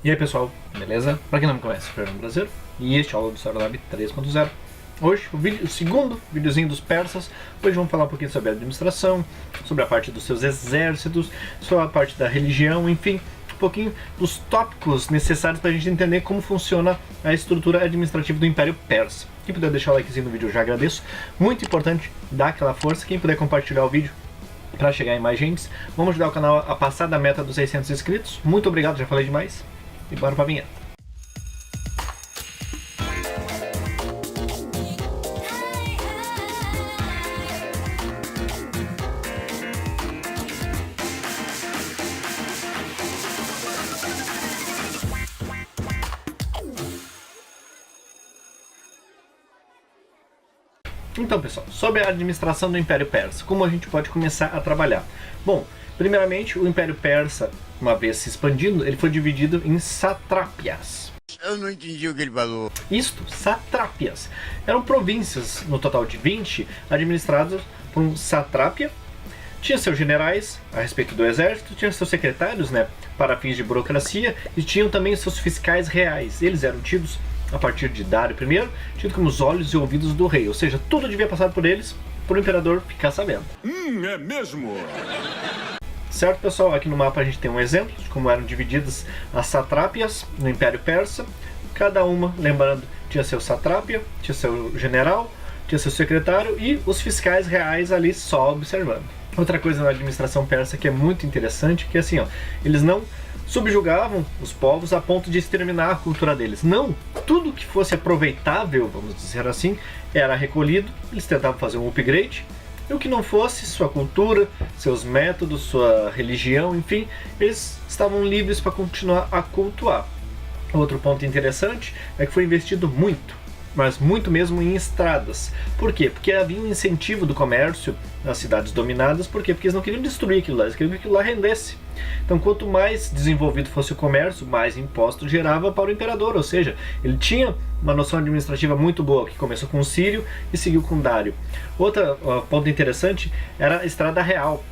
E aí pessoal, beleza? Pra quem não me conhece, eu sou o Fernando Brasileiro e este é o Story Lab 3.0. Hoje, o segundo videozinho dos persas. Hoje vamos falar um pouquinho sobre a administração, sobre a parte dos seus exércitos, sobre a parte da religião, enfim, um pouquinho dos tópicos necessários para a gente entender como funciona a estrutura administrativa do Império Persa. Quem puder deixar o likezinho no vídeo eu já agradeço. Muito importante, dar aquela força. Quem puder compartilhar o vídeo para chegar em mais gente. Vamos ajudar o canal a passar da meta dos 600 inscritos. Muito obrigado, já falei demais. E bora pra vinheta. Então pessoal, sobre a administração do Império Persa, como a gente pode começar a trabalhar? Bom, primeiramente o Império Persa, uma vez se expandindo, ele foi dividido em satrápias. Eu não entendi o que ele falou. Isto, satrápias. Eram províncias, no total de 20, administradas por um satrápia. Tinha seus generais a respeito do exército, tinha seus secretários, para fins de burocracia, e tinham também seus fiscais reais. Eles eram tidos, a partir de Dário I, tido como os olhos e ouvidos do rei, ou seja, tudo devia passar por eles, para o imperador ficar sabendo. É mesmo? Certo, pessoal? Aqui no mapa a gente tem um exemplo de como eram divididas as satrápias no Império Persa. Cada uma, lembrando, tinha seu satrápia, tinha seu general, tinha seu secretário e os fiscais reais ali só observando. Outra coisa na administração persa que é muito interessante, que é assim, eles não subjugavam os povos a ponto de exterminar a cultura deles. Não! Tudo que fosse aproveitável, vamos dizer assim, era recolhido, eles tentavam fazer um upgrade, e o que não fosse, sua cultura, seus métodos, sua religião, enfim, eles estavam livres para continuar a cultuar. Outro ponto interessante é que foi investido muito, mas muito mesmo em estradas. Por quê? Porque havia um incentivo do comércio nas cidades dominadas. Por quê? Porque eles não queriam destruir aquilo lá, eles queriam que aquilo lá rendesse. Então, quanto mais desenvolvido fosse o comércio, mais imposto gerava para o imperador, ou seja, ele tinha uma noção administrativa muito boa, que começou com o Sírio e seguiu com Dário. Outro ponto interessante era a Estrada Real.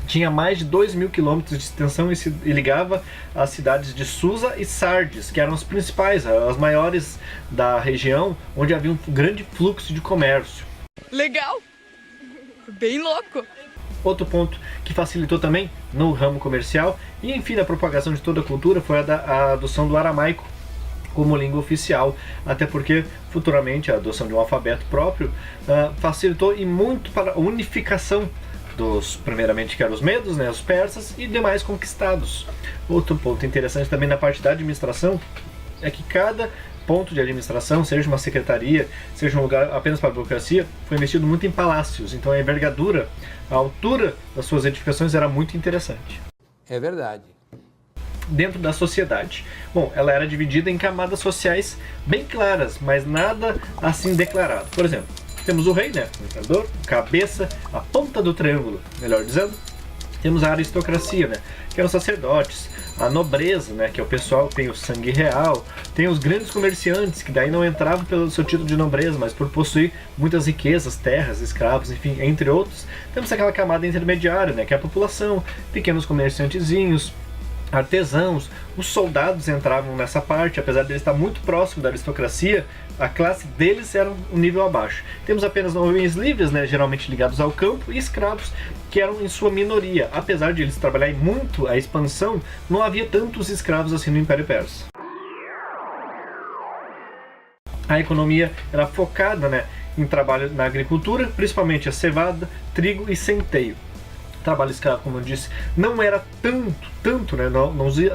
Tinha mais de 2.000 quilômetros de extensão e ligava as cidades de Susa e Sardes, que eram as principais, as maiores da região, onde havia um grande fluxo de comércio. Legal! Bem louco! Outro ponto que facilitou também no ramo comercial e, enfim, na propagação de toda a cultura foi a adoção do aramaico como língua oficial, até porque futuramente a adoção de um alfabeto próprio facilitou e muito para a unificação dos, primeiramente, que eram os medos, os persas e demais conquistados. Outro ponto interessante também na parte da administração é que cada ponto de administração, seja uma secretaria, seja um lugar apenas para a burocracia, foi investido muito em palácios. Então a envergadura, a altura das suas edificações era muito interessante. É verdade. Dentro da sociedade, bom, ela era dividida em camadas sociais bem claras, mas nada assim declarado. Por exemplo, temos o rei, o imperador, cabeça, a ponta do triângulo, melhor dizendo. Temos a aristocracia, que eram os sacerdotes, a nobreza, que é o pessoal que tem o sangue real, tem os grandes comerciantes, que daí não entravam pelo seu título de nobreza, mas por possuir muitas riquezas, terras, escravos, enfim, entre outros. Temos aquela camada intermediária, que é a população, pequenos comerciantezinhos, artesãos, os soldados entravam nessa parte, apesar de eles estar muito próximo da aristocracia, a classe deles era um nível abaixo. Temos apenas homens livres, geralmente ligados ao campo, e escravos, que eram em sua minoria. Apesar de eles trabalharem muito a expansão, não havia tantos escravos assim no Império Persa. A economia era focada em trabalho na agricultura, principalmente a cevada, trigo e centeio. Trabalho escravo, como eu disse, não era tanto,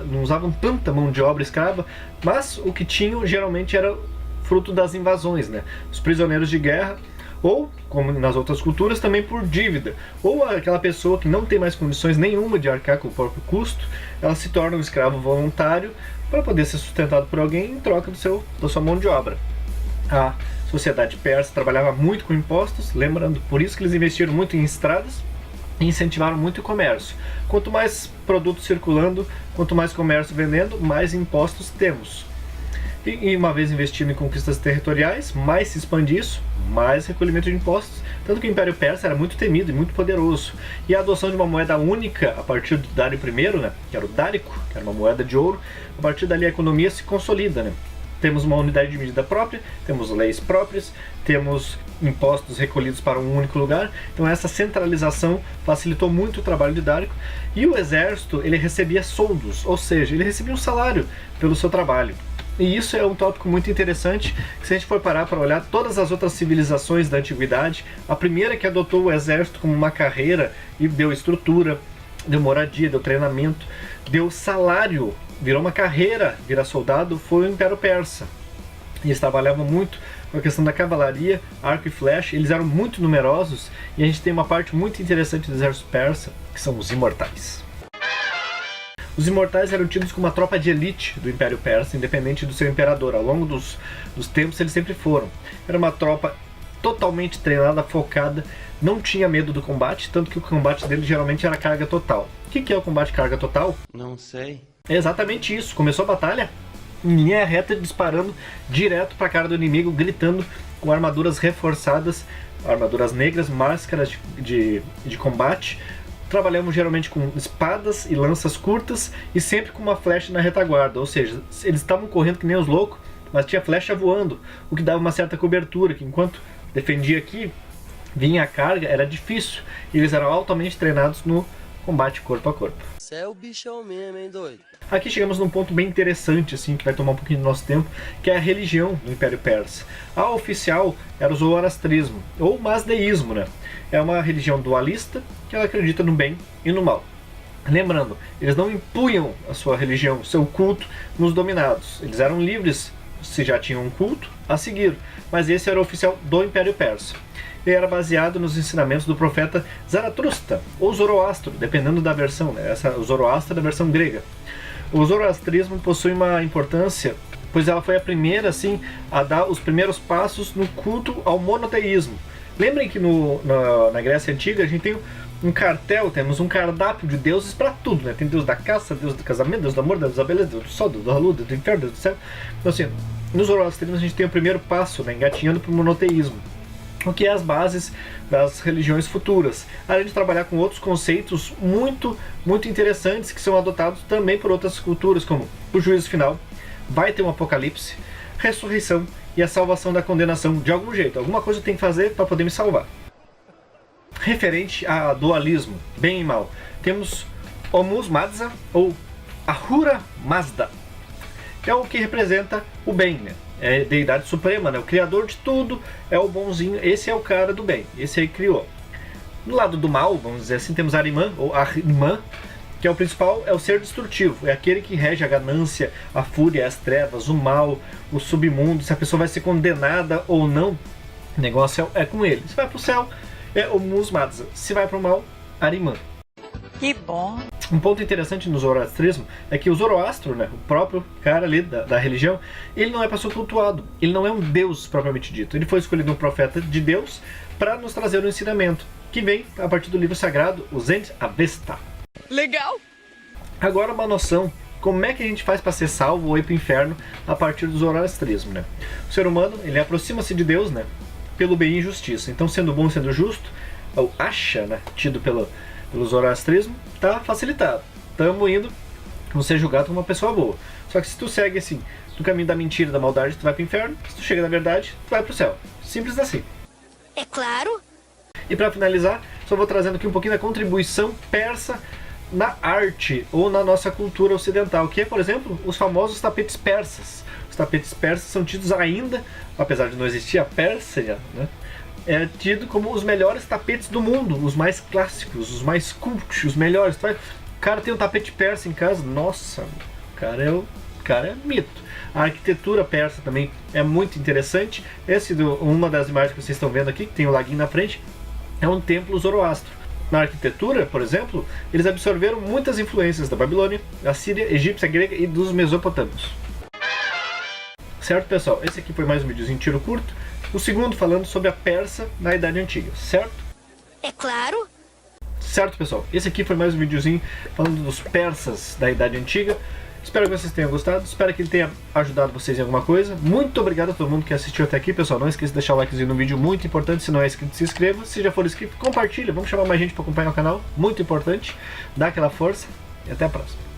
não usavam tanta mão de obra escrava, mas o que tinham geralmente era fruto das invasões, os prisioneiros de guerra, ou, como nas outras culturas, também por dívida, ou aquela pessoa que não tem mais condições nenhuma de arcar com o próprio custo, ela se torna um escravo voluntário para poder ser sustentado por alguém em troca da sua mão de obra. A sociedade persa trabalhava muito com impostos, lembrando, por isso que eles investiram muito em estradas, e incentivaram muito o comércio. Quanto mais produtos circulando, quanto mais comércio vendendo, mais impostos temos. E uma vez investindo em conquistas territoriais, mais se expande isso, mais recolhimento de impostos. Tanto que o Império Persa era muito temido e muito poderoso. E a adoção de uma moeda única a partir do Dário I, né, que era o dárico, que era uma moeda de ouro, a partir dali a economia se consolida, né? Temos uma unidade de medida própria, temos leis próprias, temos impostos recolhidos para um único lugar. Então essa centralização facilitou muito o trabalho de Dário. E o exército, ele recebia soldos, ou seja, ele recebia um salário pelo seu trabalho. E isso é um tópico muito interessante, que se a gente for parar para olhar todas as outras civilizações da antiguidade, a primeira que adotou o exército como uma carreira e deu estrutura, deu moradia, deu treinamento, deu salário, virou uma carreira, virar soldado, foi o Império Persa. E eles trabalhavam muito com a questão da cavalaria, arco e flecha, eles eram muito numerosos, e a gente tem uma parte muito interessante do exército persa, que são os imortais. Os imortais eram tidos como uma tropa de elite do Império Persa, independente do seu imperador. Ao longo dos tempos eles sempre foram. Era uma tropa totalmente treinada, focada, não tinha medo do combate, tanto que o combate deles geralmente era carga total. O que é o combate carga total? Não sei. É exatamente isso. Começou a batalha em linha reta, disparando direto para a cara do inimigo, gritando, com armaduras reforçadas, armaduras negras, máscaras de combate. Trabalhamos geralmente com espadas e lanças curtas e sempre com uma flecha na retaguarda, ou seja, eles estavam correndo que nem os loucos, mas tinha flecha voando, o que dava uma certa cobertura, que enquanto defendia aqui, vinha a carga, era difícil, e eles eram altamente treinados no combate corpo a corpo. Você é o bichão mesmo, hein, doido? Aqui chegamos num ponto bem interessante, assim, que vai tomar um pouquinho do nosso tempo, que é a religião do Império Persa. A oficial era o zoroastrismo, ou mazdeísmo, né? É uma religião dualista, que ela acredita no bem e no mal. Lembrando, eles não impunham a sua religião, seu culto, nos dominados. Eles eram livres, se já tinham um culto, a seguir. Mas esse era o oficial do Império Persa. Ele era baseado nos ensinamentos do profeta Zaratustra, ou Zoroastro, dependendo da versão, né? O Zoroastro é da versão grega. O zoroastrismo possui uma importância, pois ela foi a primeira, assim, a dar os primeiros passos no culto ao monoteísmo. Lembrem que na Grécia Antiga a gente tem um cartel, temos um cardápio de deuses para tudo, né? Tem Deus da caça, Deus do casamento, Deus do amor, Deus da beleza, Deus do sol, Deus da lua, Deus do inferno, Deus do céu. Então assim, no zoroastrismo a gente tem o primeiro passo, né? Engatinhando para o monoteísmo, o que é as bases das religiões futuras, além de trabalhar com outros conceitos muito, muito interessantes que são adotados também por outras culturas, como o juízo final, vai ter um apocalipse, ressurreição e a salvação da condenação de algum jeito. Alguma coisa eu tenho que fazer para poder me salvar. Referente a dualismo, bem e mal, temos Ormuzd Mazda ou Ahura Mazda, que é o que representa o bem, né? É a deidade suprema, né? O criador de tudo, é o bonzinho, esse é o cara do bem, esse aí criou. No lado do mal, vamos dizer assim, temos Ahriman, ou Ahriman, que é o principal, é o ser destrutivo, é aquele que rege a ganância, a fúria, as trevas, o mal, o submundo, se a pessoa vai ser condenada ou não, o negócio é com ele. Se vai pro céu, é Ormuzd Mazda, se vai pro mal, Ahriman. Que bom. Um ponto interessante no zoroastrismo é que o Zoroastro, né, o próprio cara ali da religião, ele não é para ser cultuado, ele não é um deus propriamente dito, ele foi escolhido um profeta de Deus para nos trazer um ensinamento, que vem a partir do livro sagrado, o Zend Avesta. Legal. Agora uma noção, como é que a gente faz para ser salvo ou ir para o inferno a partir do zoroastrismo, né? O ser humano, ele aproxima-se de Deus, né, pelo bem e justiça, então sendo bom, sendo justo, o Asha, né, tido pelo zoroastrismo, tá facilitado. Estamos indo, vamos ser julgado como uma pessoa boa. Só que se tu segue assim, no caminho da mentira, da maldade, tu vai pro inferno. Se tu chega na verdade, tu vai pro céu. Simples assim. É claro. E para finalizar, só vou trazendo aqui um pouquinho da contribuição persa na arte ou na nossa cultura ocidental, que é, por exemplo, os famosos tapetes persas. Os tapetes persas são tidos ainda, apesar de não existir a Pérsia, né? É tido como os melhores tapetes do mundo, os mais clássicos, os mais cult, os melhores. O cara tem um tapete persa em casa, nossa, o cara é mito. A arquitetura persa também é muito interessante. Uma das imagens que vocês estão vendo aqui, que tem o laguinho na frente, é um templo zoroastro. Na arquitetura, por exemplo, eles absorveram muitas influências da Babilônia, da Síria, egípcia, grega e dos mesopotâmios. Certo, pessoal? Esse aqui foi mais um videozinho tiro curto. O segundo falando sobre a Pérsia na Idade Antiga, certo? É claro. Certo, pessoal? Esse aqui foi mais um videozinho falando dos persas da Idade Antiga. Espero que vocês tenham gostado, espero que ele tenha ajudado vocês em alguma coisa. Muito obrigado a todo mundo que assistiu até aqui, pessoal. Não esqueça de deixar o likezinho no vídeo, muito importante. Se não é inscrito, se inscreva. Se já for inscrito, compartilha. Vamos chamar mais gente para acompanhar o canal, muito importante. Dá aquela força e até a próxima.